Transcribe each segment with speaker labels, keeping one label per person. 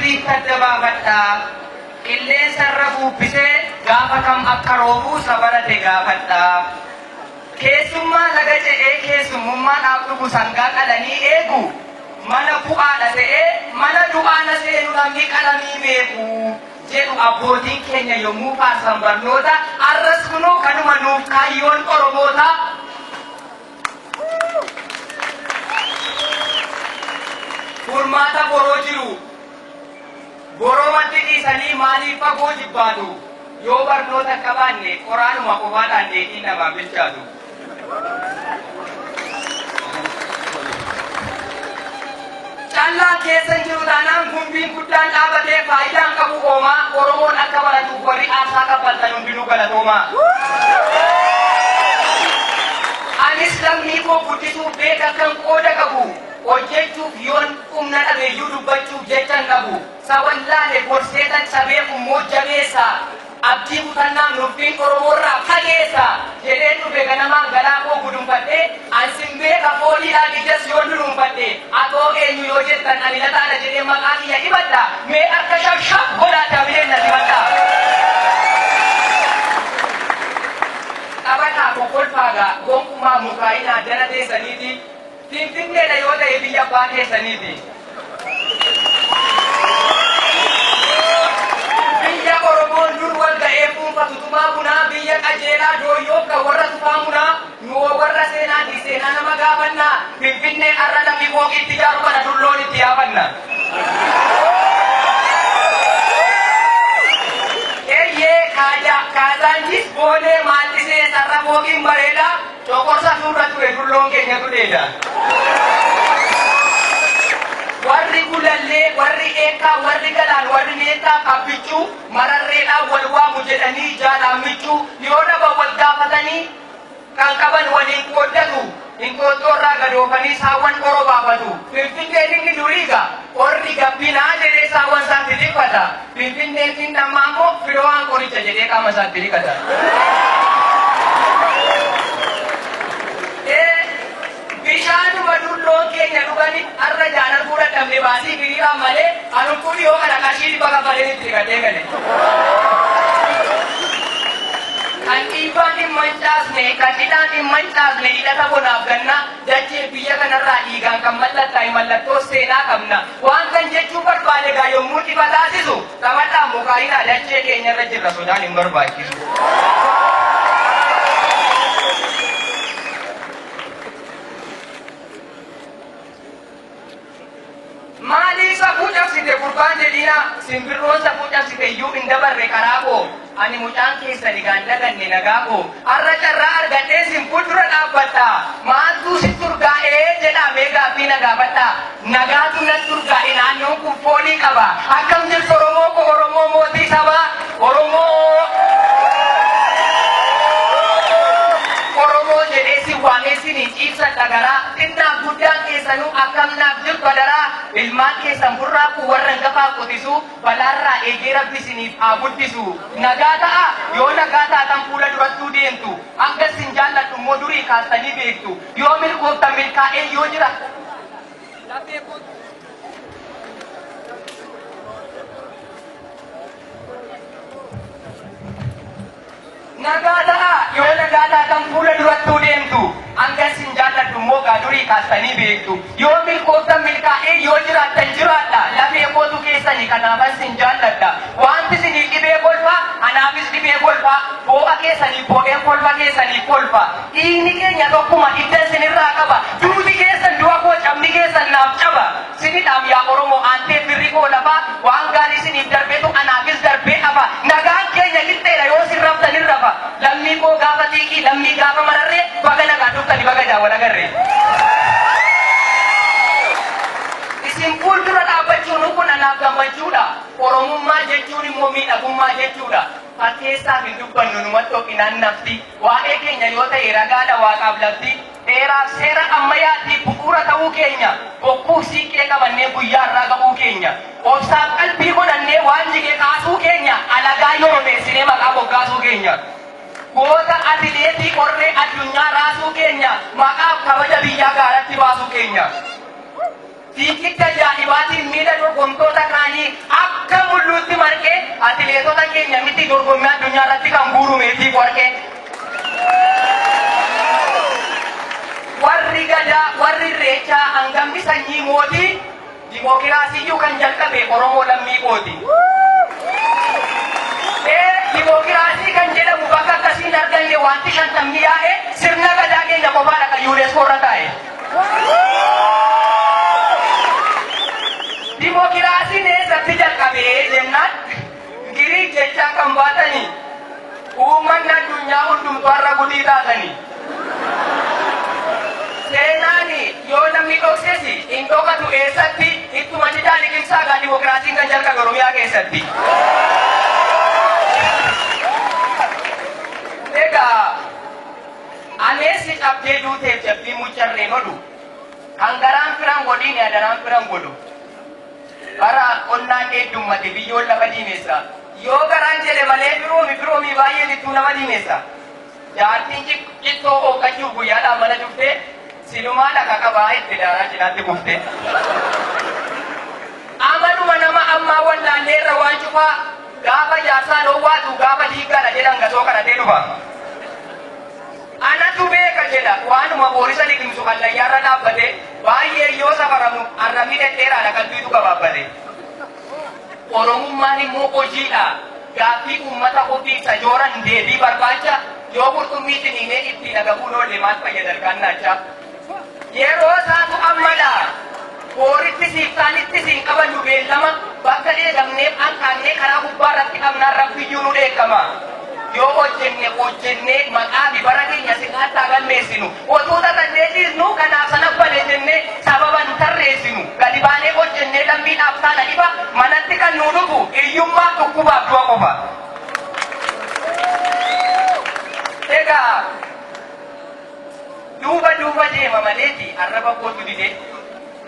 Speaker 1: sirriitti adda baafadha. Qilleensa irra buubbisee gaafa kam akka roobuu sabarate gaafadha. Keessummaa laga ce'ee keessummummaa dhaaf dhugu sangaa qalanii eegu. Mana bu'aadha ta'ee mana du'aana seenu namni qalamii beeku. Jedhu abbootiin keenya yommuu faarsan barnoota arras kunoo kanuma nuuf kaayyoon Oromoota. Furmaata boroo jiru. Boromatti dhiisanii maaliif fagoo jibbaatu? Yoo barnoota qabaanne qoraanuma qofaadhaan deetiin namaa bilchaatu. Callaa keessa jiru taanaan gumbiin guddaan dhaabatee faayidaan qabu oomaa Oromoon akka baratuuf warri aasaa kaffaltan hundinuu galatoomaa. Anis lammii koo guddisuuf beeka kan qooda qabu. Hojjechuuf yoon humna dhabeeyyuu dubbachuuf jechan qabu. Sawallaale gorseetan sabeef immoo jabeessa. Abdii kutannaan nuffiin Oromoorraa fageessa. Jedheen dhufe ganamaan galaa koo gudunfadhe. Ansin beeka fooliidhaan ijas yoo dunuunfadhe. Atoo eenyu yoo jettan ani lataadha jedhee maqaa kiyya dhibadha. Mee akka shab godhaata bileen na dibadha. Taphataa kokkolfaagaa gonkumaa mukaa'inaa jala teessaniiti. Finfinneedha yoo ta'e biyya abbaa keessaniiti. Biyya Oromoon dur wal ga'ee fuunfatu tumaa bunaa biyya qajeelaa dooyyoo kan warra tufaa munaa nuwoo warra seenaati seenaa nama gaafannaa Finfinnee har'a namni booqitti ijaaru kana dulloon itti yaafanna. Eeyyee Kaazaanchis boolee maallisee sarara booqiin bareeda coqorsa suurra ture dulloon keenyatu dheeda. Warri gulallee, warri eekaa, warri galaan, warri meetaa kabbichuu mararreedhaan wal waamu jedhanii jaalaan michuu yoo dhaba wal gaafatanii kan qaban waliin qooddatu hinqooxxoorraa gadoofanii saawwan qoroo baafatu. Finfinneen inni duriiga qorri gabbinaa jedhee saawwan isaatti dhiqata. Finfinneen inni ammaa immoo firoowwan qoricha jedhee qaama isaatti dhiqata. Bishaanuma dulloon keenya dhugani har'a jaalar fuudha dhabne baasii biriiraan malee anuun yoo kana qashii bakka malee itti gadhee gale. Kan dhiibbaan hin mancaasne, kan hidhaan hin mancaasne hidhata bonaaf ganna dachee biyya kanarraa dhiigaan kan mallattaa'e mallattoo seenaa qabna. Waan kan jechuu barbaade gaa yommuu dhiba taasisu taphaadhaan mukaa'inaa dachee keenyarra jirra sodaan hin barbaachisu. Maali safuu cabsite gurbaan jedhina simbirroon safuu cabsite iyyuu hin dabarre karaa koo. Ani mucaan keessani gaandaganne nagaa koo. Har'a carraa argadhee sin fuuldura dhaabbadha. Maaltu si turgaa'ee jedhamee gaaffii na gaafadha. Nagaatu na turgaa'e naannoon kun foolii qaba. Akkam jirtu Oromoo koo Oromoo mootii sabaa. Oromoo jedhee si waamee sinii ciibsa dhagaraa. Xinnaa guddaan keessanuu akkam naaf jirtu adaraa. Ilmaan keessan burraaquu warra hangafaa qotisu balaarraa eegee rabbi isiniif haa guddisu. Nagaa ta'a yoo nagaa taatan fuula durattuu deemtu. Hanga sin jaalladhu immoo durii kaastanii beektu. Yoo milkooftan milkaa'ee yoo jira. Nagaa ta'a yoo nagaa taatan fuula durattuu deemtu. Hanga sin jaalladhu immoo durii kaastanii beektu. Yoo milkooftan milkaa'ee yoo jiraattan jiraadha. Lafee kootu keessanii kanaafan sin jaalladha. Wanti sinii dhibee kolfa anaafis dhibee kolfa. Boo'a keessanii boo'een kolfa keessanii kolfa. Dhiigni keenya tokkuma iddan sinirraa qaba. Duuti keessan du'a koo cabni keessan naaf caba. Sinidhaam yaa Oromoo aantee firri koo lafa. Waan gaarii siniif darbeetu anaafis darbee hafa. Nagaan keenya qixxeedha yoo sin rabtanirra fa. Lammii koo gaafa xiiqii lammii gaafa mararree baga nagaa dhuftani baga jaawwan agarree. Isin fuuldura dhaabbachuun kun anaaf gammachuudha. Oromummaa jechuun immoo miidhagummaa jechuudha. Fakkeessaaf hin dubbannu numatti hoqinaan nafti. Waa'ee keenya yoo ta'e ragaadha waaqaaf lafti. Dheeraaf seera ammayyaatiif bu'uura ta'uu keenya. Bokkuu siiqqee qabannee guyyaa irraa ga'uu keenya. Obsaaf qalbii godhannee waan jigee kaasuu keenya. Alagaa yoo meessinee maqaa boggaasuu keenya. Goota atileetii qorree addunyaa raasuu keenya. Maqaaf kabaja biyyaa gaaratti baasuu keenya. fiigicha jaa'ibaatiin miila dorgomtoota kaanii akka mulluutti marqee atileetota keenya miti dorgommii addunyaa irratti kan guuru meetii warqee. Warri Gadaa, warri Irreechaa hangamni sanyii mootii dimookiraasiyyuu kan jalqabe Oromoo lammii kooti. Dimookiraasii kan jedhamu bakka akkasiin arganne wanti shantamni yaa'e sirna Gadaa keenya qofaadha kan UNESCO irra taa'e. Dimookiraasiin eessatti jalqabee jennaan Giriik jechaa kan baatanii uummanni addunyaa hundumtuu har'a gudii taatanii. Seenaani yoo namni dhoksesi hin dhokatu eessatti ittuma jidhaa liqimsaa gaa dimookiraasiin kan jalqabe Oromiyaa keessatti. Egaa aneessi cabdee duuteef jabbii muccarreen odhu kan garaan firan godhiin yadanaan firan godhu bara qonnaan heddummaate biyyoon lafa diimeessa yoo garaan jedhe malee biroomi baay'een ittuu nama diimeessa jaartiin cittoo hooqachuuf guyyaadhaan mana dhuftee silumaa dhaqa qabaa itti daaraa cinaatti kuftee amaluma nama ammaa wallaalleerra waan cufaa gaafa jaarsaa dhoowwaatu gaafa diiggaadha jedhan gasoo kadhatee dhufa. Anatu beeka jedha waanuma boorisa liqimsu hallayyaarra dhaabbate baay'ee yoo safaramu arrabni dhedheeraadha qalbiitu gabaabbate. Oromummaan immoo hojiidha. Gaaffii uummata ofiif sajooran deebii barbaacha yoo qurxummii ciniinee ittiin agabuun oolle maal fayyada argaannaacha. Yeroo isaatu ammadha. Booritti siiftaanitti siin qabannu beellama bakka dheegamneef hanqaannee karaa gubbaa irratti qabnaan rabbiyyuu nu dheekkama. Yoo hojjenne maqaa fi bara keenya sirnaatti galmeessinu otoo tatanneessiisnu kanaaf sana bale jennee sababa nu tarreessinu gadi baanee hojjennee lammiidhaaf taana dhiba manatti kan nu dhufu hiyyummaa dhukkubaaf du'a qofa. Egaa duuba deema maleeti arraba kootu dide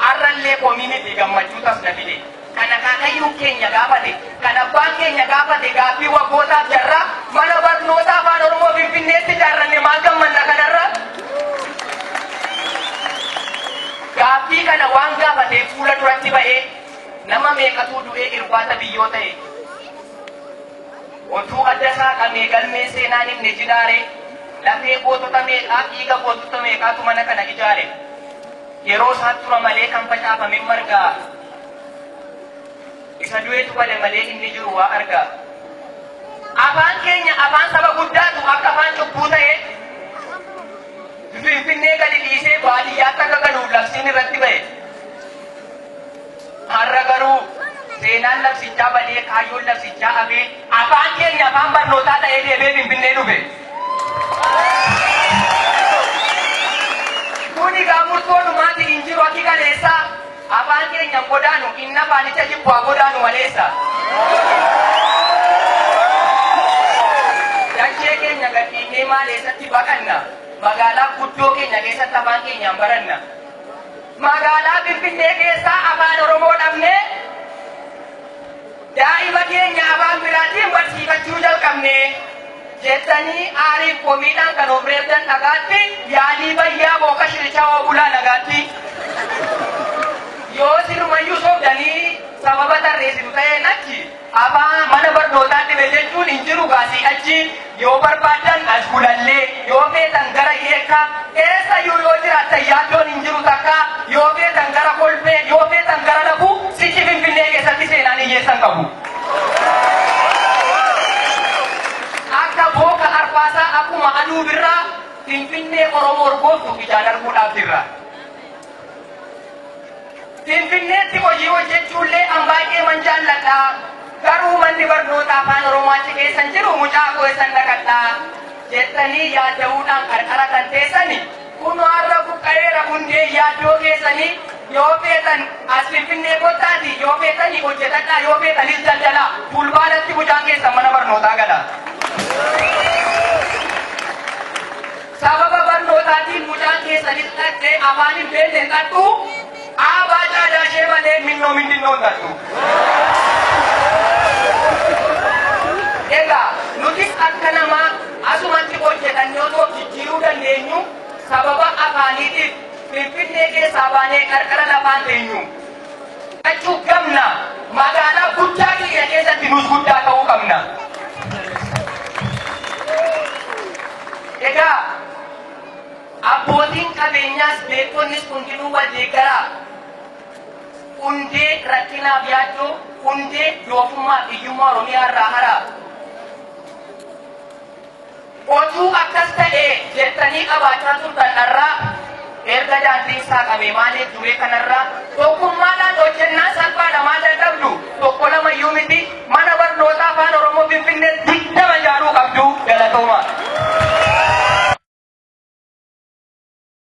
Speaker 1: arrallee komii miti gammachuu tas na fide. Kana kaakayyuu keenya gaafate, kan abbaan keenya gaafate gaaffii waggootaaf jarra mana barnootaa afaan Oromoo Finfinneetti ijaarranne maal gammanna kanarra. Gaaffii kana waan gaafatee fuula duratti ba'ee nama meeqatu du'ee irbaata biyyoo ta'e. Otuu adda isaa qabee galmee seenaan himne jiraare lafee gootota meeqaa dhiiga gootota meeqaatu mana kana ijaare. Yeroo isaatti tura malee kan facaafame margaa. Isa du'eetu bade malee inni jiru waa argaa. Afaan keenya afaan saba guddaatu akka afaan cubbuu ta'e Finfinnee gadi dhiisee baadiyyaatti akka galuuf labsiin irratti ba'e. Har'a garuu seenaan labsichaa badee kaayyoon labsichaa hafee afaan keenya afaan barnootaa ta'ee deebee Finfinnee dhufe. Kuni gaamurtoo dhumaati hin jiru akki galeessaa. Afaan keenya godaanu inni afaanicha jibbaa godaanu maleessa. Dachee keenya gadhiinnee maal eessatti baqanna? Magaalaa guddoo keenya keessatti afaan keenyaan baranna. Magaalaa Finfinnee keessaa afaan Oromoo dhabnee daa'ima keenya afaan biraatiin barsiifachuu jalqabne jettanii aariif komiidhaan kan of reebdan dhagaatti yaalii bayyaa booka shirichaa oobulaa nagaatti. Yoo sirumayyuu soogdanii sababa tarreessitu ta'een achi afaan mana barnootaatti beejechuun hin jiru gaasii achi yoo barbaadan as bulallee yoo feetan gara hiika eessayyuu yoo jiraattan yaaddoon hin jiru takka yoo feetan gara kolfee yoo feetan gara lafuu sichi Finfinnee keessatti seenaan hiyyeessan qabu. Akka booka arfaasaa akkuma aduu birraa Finfinnee Oromoo urgooftu ijaan arguudhaaf jirra. Finfinneetti hojii hojjechuullee an baay'ee man jaalladha. Garuu manni barnootaa afaan Oromoo achi keessan jiru mucaa keessan dhaqadha jettanii yaadda'uudhaan qarqara kan teessani kun har'a buqqa'eera hundee yaaddoo keessanii yoo feetan as Finfinnee kottaati yoo feetanii hojjetadhaa yoo feetanis daldalaa fulbaanatti mucaan keessan mana barnootaa gala. Sababa barnootaatiin mucaan keessanis dhaqxee afaan hin beekne qadhu Abaa caadaa ishee malee minnoo mindinnoon tattu. Egaa nutis akka namaa asumatti hojjetannee otoo jijjiiruu dandeenyu sababa afaaniitiif Finfinnee keessa keessaa baanee qarqara lafaan teenyu. Achuu gamna magaalaa guddaa keenya keessatti nus guddaa ta'uu qabna. Egaa abbootiin qabeenyaas beekonnis hundinuu wal deeggaraa. Hundee rakkinaaf yaaddoo hundee doofummaa hiyyummaa Oromiyaa irraa haraa. Otuu akkas ta'ee jettanii qabaachaa turtan irraa erga daandii isaa qabee maaliif duree kanarraa tokkummaadhaan hojjennaa salphaa